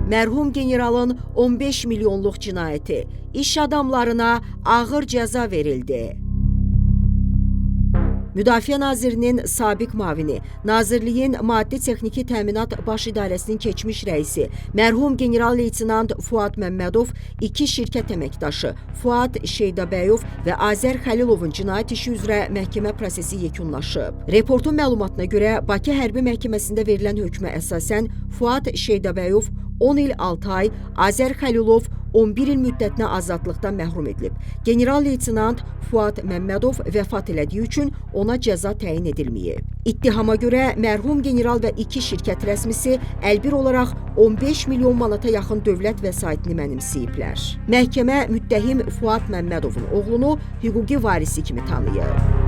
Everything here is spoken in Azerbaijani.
Mərhum generalın 15 milyonluq cinayəti, iş adamlarına ağır cəza verildi. Müdafiə Nazirinin sabiq mavini, Nazirliyin Maddi-Texniki Təminat Baş İdarəsinin keçmiş rəisi, mərhum general-leytenant Fuad Məmmədov, iki şirkət əməkdaşı Fuad Şeydabəyov və Azər Xəlilovun cinayət işi üzrə məhkəmə prosesi yekunlaşıb. Reportun məlumatına görə Bakı Hərbi Məhkəməsində verilən hökmə əsasən Fuad Şeydabəyov 10 il 6 ay, Azər Xəlilov 11 il müddətinə azadlıqdan məhrum edilib. General-leytenant Fuad Məmmədov vəfat elədiyi üçün ona cəza təyin edilməyib. İttihama görə mərhum general və iki şirkət rəsmisi əlbir olaraq 15 milyon manata yaxın dövlət vəsaitini mənimsəyiblər. Məhkəmə müttəhim Fuad Məmmədovun oğlunu hüquqi varisi kimi tanıyıb.